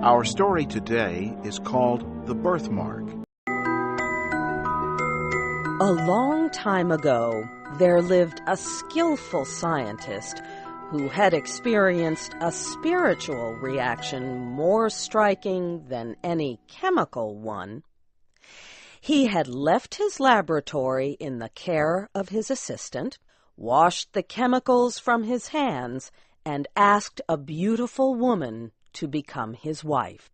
Our story today is called The Birthmark. A long time ago, there lived a skillful scientist who had experienced a spiritual reaction more striking than any chemical one. He had left his laboratory in the care of his assistant, washed the chemicals from his hands, and asked a beautiful woman to become his wife.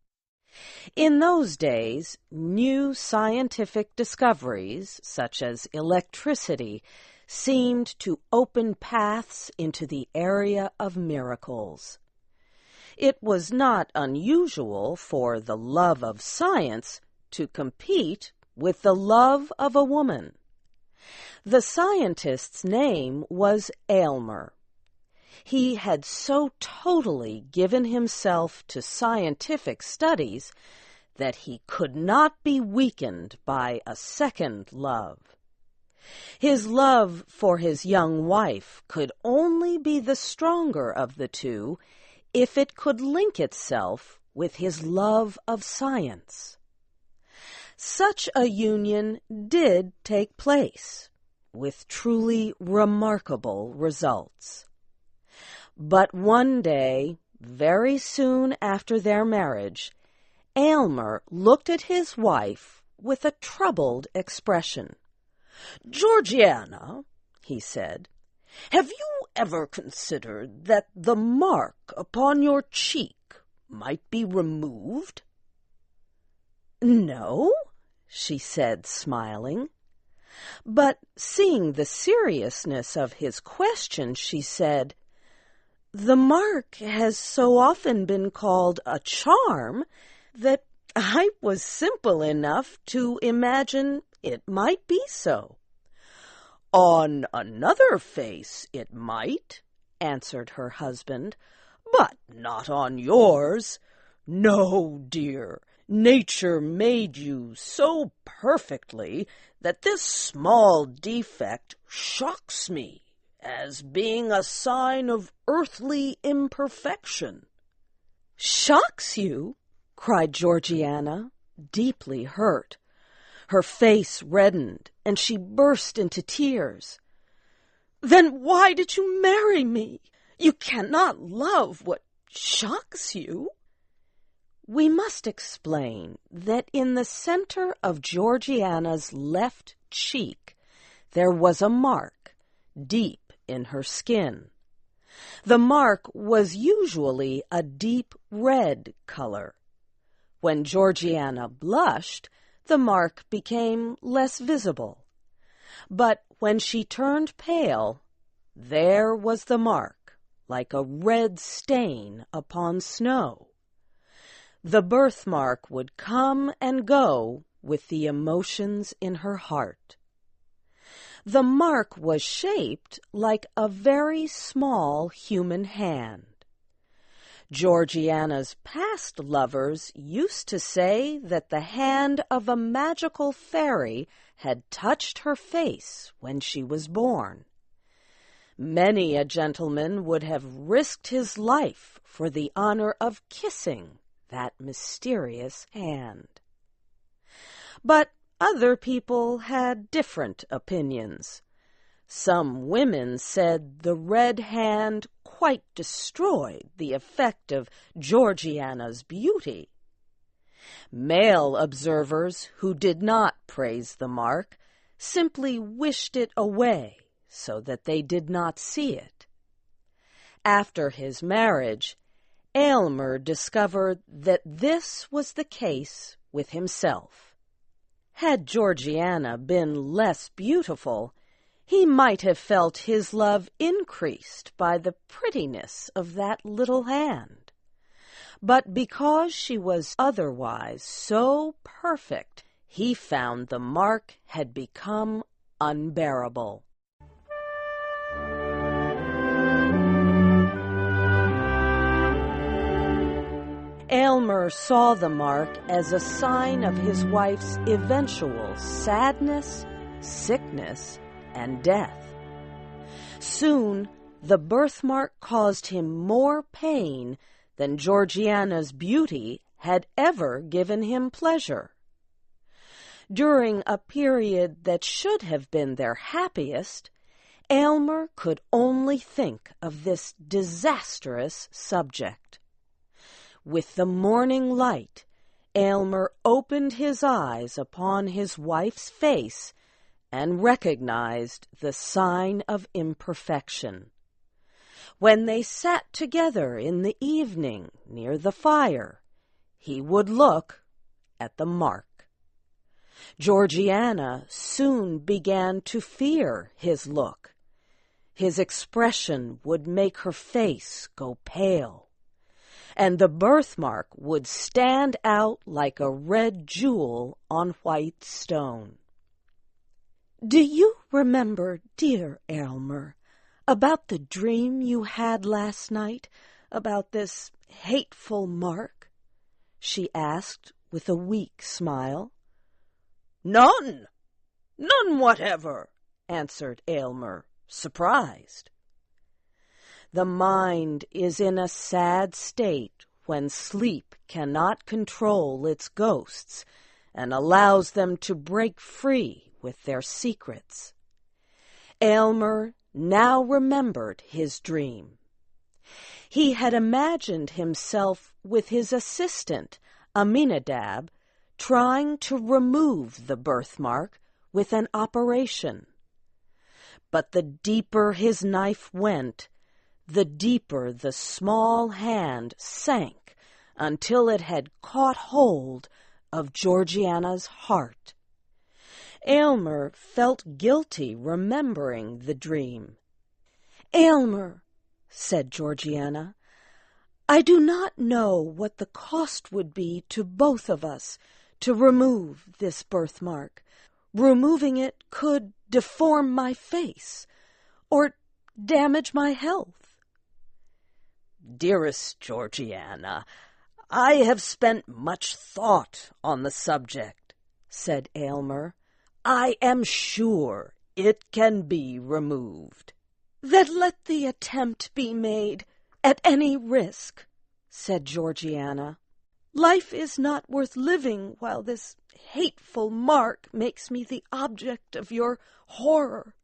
In those days, new scientific discoveries, such as electricity, seemed to open paths into the area of miracles. It was not unusual for the love of science to compete with the love of a woman. The scientist's name was Aylmer. He had so totally given himself to scientific studies that he could not be weakened by a second love. His love for his young wife could only be the stronger of the two if it could link itself with his love of science. Such a union did take place, with truly remarkable results. But one day, very soon after their marriage, Aylmer looked at his wife with a troubled expression. "Georgiana," he said, "have you ever considered that the mark upon your cheek might be removed?" "No," she said, smiling. But seeing the seriousness of his question, she said, "The mark has so often been called a charm that I was simple enough to imagine it might be so." "On another face it might," answered her husband, "but not on yours. No, dear, nature made you so perfectly that this small defect shocks me as being a sign of earthly imperfection." "Shocks you?" cried Georgiana, deeply hurt. Her face reddened, and she burst into tears. "Then why did you marry me? You cannot love what shocks you." We must explain that in the center of Georgiana's left cheek there was a mark, deep in her skin. The mark was usually a deep red color. When Georgiana blushed, the mark became less visible. But when she turned pale, there was the mark, like a red stain upon snow. The birthmark would come and go with the emotions in her heart. The mark was shaped like a very small human hand. Georgiana's past lovers used to say that the hand of a magical fairy had touched her face when she was born. Many a gentleman would have risked his life for the honor of kissing that mysterious hand. But other people had different opinions. Some women said the red hand quite destroyed the effect of Georgiana's beauty. Male observers who did not praise the mark simply wished it away so that they did not see it. After his marriage, Aylmer discovered that this was the case with himself. Had Georgiana been less beautiful, he might have felt his love increased by the prettiness of that little hand. But because she was otherwise so perfect, he found the mark had become unbearable. Aylmer saw the mark as a sign of his wife's eventual sadness, sickness, and death. Soon, the birthmark caused him more pain than Georgiana's beauty had ever given him pleasure. During a period that should have been their happiest, Aylmer could only think of this disastrous subject. With the morning light, Aylmer opened his eyes upon his wife's face and recognized the sign of imperfection. When they sat together in the evening near the fire, he would look at the mark. Georgiana soon began to fear his look. His expression would make her face go pale, and the birthmark would stand out like a red jewel on white stone. "Do you remember, dear Aylmer, about the dream you had last night about this hateful mark?" she asked with a weak smile. "None whatever," answered Aylmer, surprised. The mind is in a sad state when sleep cannot control its ghosts and allows them to break free with their secrets. Aylmer now remembered his dream. He had imagined himself with his assistant, Aminadab, trying to remove the birthmark with an operation. But the deeper his knife went, the deeper the small hand sank until it had caught hold of Georgiana's heart. Aylmer felt guilty remembering the dream. "Aylmer," said Georgiana, "I do not know what the cost would be to both of us to remove this birthmark. Removing it could deform my face or damage my health." "Dearest Georgiana, I have spent much thought on the subject," said Aylmer. "I am sure it can be removed." "Then let the attempt be made at any risk," said Georgiana. "Life is not worth living while this hateful mark makes me the object of your horror.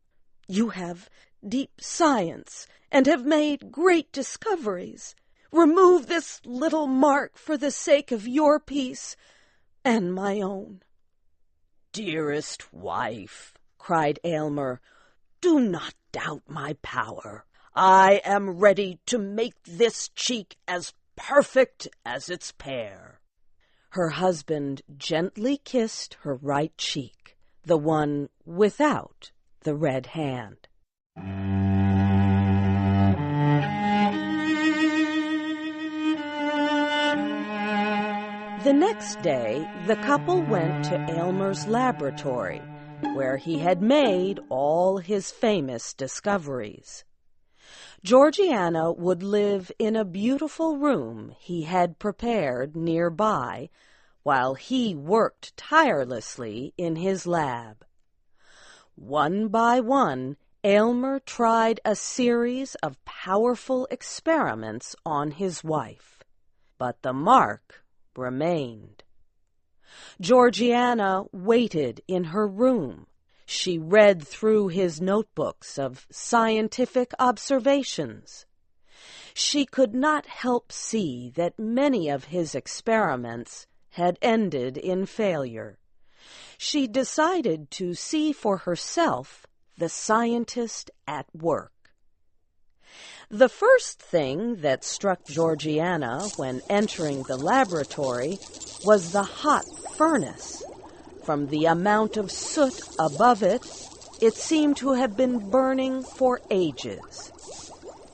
You have deep science and have made great discoveries. Remove this little mark for the sake of your peace and my own." "Dearest wife," cried Aylmer, "do not doubt my power. I am ready to make this cheek as perfect as its pair." Her husband gently kissed her right cheek, the one without the red hand. The next day, the couple went to Aylmer's laboratory, where he had made all his famous discoveries. Georgiana would live in a beautiful room he had prepared nearby, while he worked tirelessly in his lab. One by one, Aylmer tried a series of powerful experiments on his wife, but the mark remained. Georgiana waited in her room. She read through his notebooks of scientific observations. She could not help see that many of his experiments had ended in failure. She decided to see for herself the scientist at work. The first thing that struck Georgiana when entering the laboratory was the hot furnace. From the amount of soot above it, it seemed to have been burning for ages.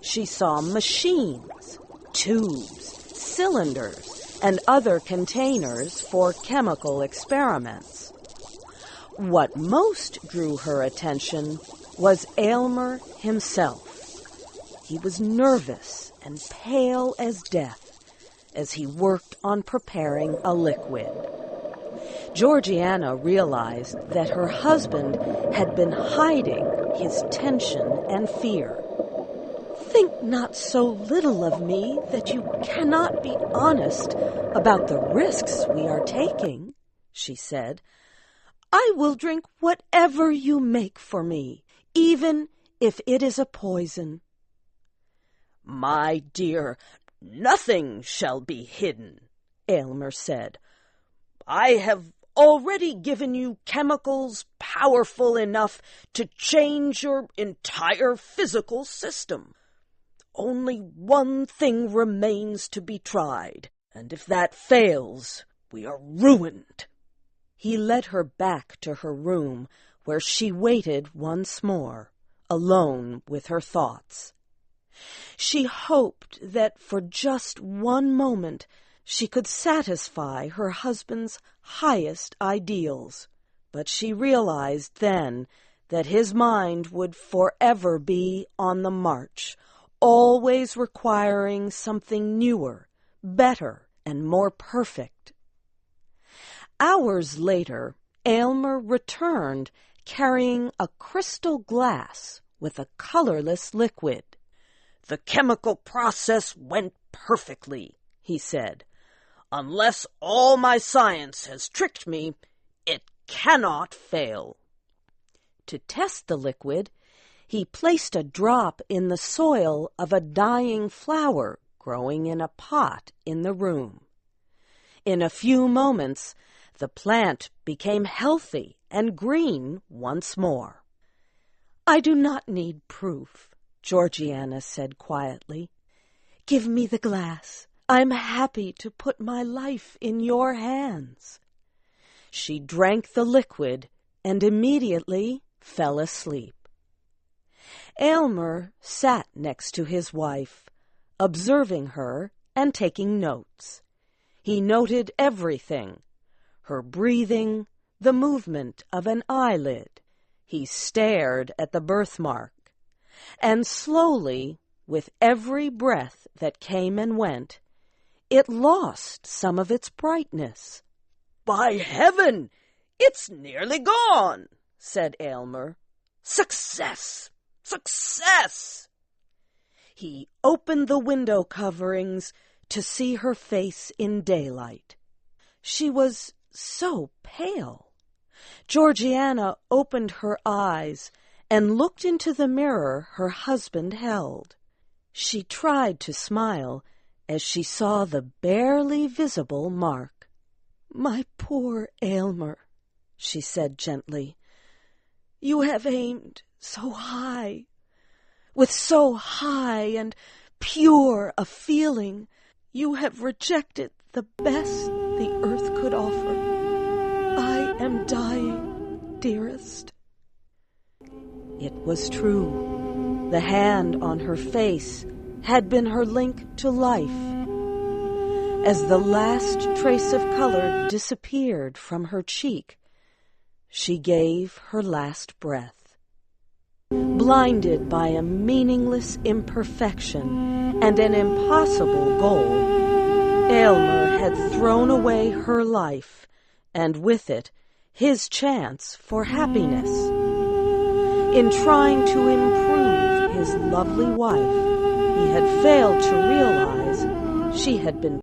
She saw machines, tubes, cylinders, and other containers for chemical experiments. What most drew her attention was Aylmer himself. He was nervous and pale as death as he worked on preparing a liquid. Georgiana realized that her husband had been hiding his tension and fear. Think not so little of me that you cannot be honest about the risks we are taking, she said. I will drink whatever you make for me, even if it is a poison. My dear, nothing shall be hidden, Aylmer said. I have already given you chemicals powerful enough to change your entire physical system. Only one thing remains to be tried, and if that fails, we are ruined. He led her back to her room, where she waited once more, alone with her thoughts. She hoped that for just one moment she could satisfy her husband's highest ideals, but she realized then that his mind would forever be on the march, always requiring something newer, better, and more perfect. Hours later, Aylmer returned carrying a crystal glass with a colorless liquid. The chemical process went perfectly, he said. Unless all my science has tricked me, it cannot fail. To test the liquid, he placed a drop in the soil of a dying flower growing in a pot in the room. In a few moments, the plant became healthy and green once more. I do not need proof, Georgiana said quietly. Give me the glass. I'm happy to put my life in your hands. She drank the liquid and immediately fell asleep. Aylmer sat next to his wife, observing her and taking notes. He noted everything: her breathing, the movement of an eyelid. He stared at the birthmark, and slowly, with every breath that came and went, it lost some of its brightness. By heaven, it's nearly gone, said Aylmer. Success! Success! He opened the window coverings to see her face in daylight. She was so pale. Georgiana opened her eyes and looked into the mirror her husband held. She tried to smile as she saw the barely visible mark. My poor Aylmer, she said gently, you have aimed so high, with so high and pure a feeling, you have rejected the best the earth could offer. I am dying, dearest. It was true. The hand on her face had been her link to life. As the last trace of color disappeared from her cheek, she gave her last breath. Blinded by a meaningless imperfection and an impossible goal, Aylmer had thrown away her life, and with it, his chance for happiness. In trying to improve his lovely wife, he had failed to realize she had been